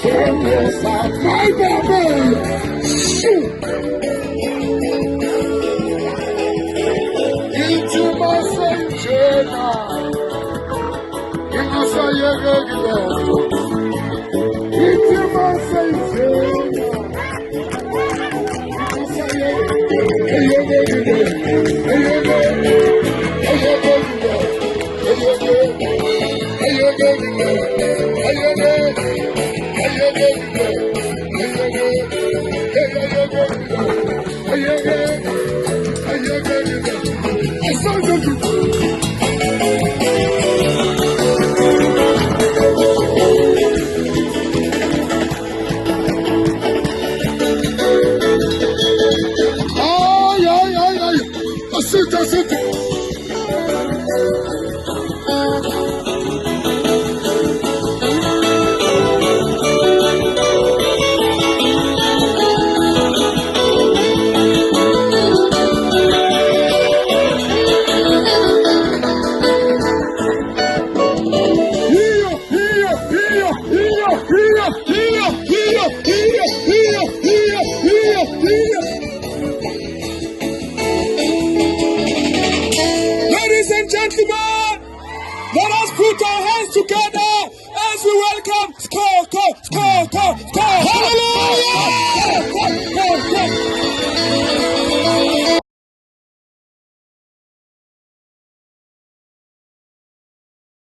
Yes, my baby. Shoot. Into my center. Into my regular. Into my center. That's it. Ladies and gentlemen, let us put our hands together as we welcome Skoko.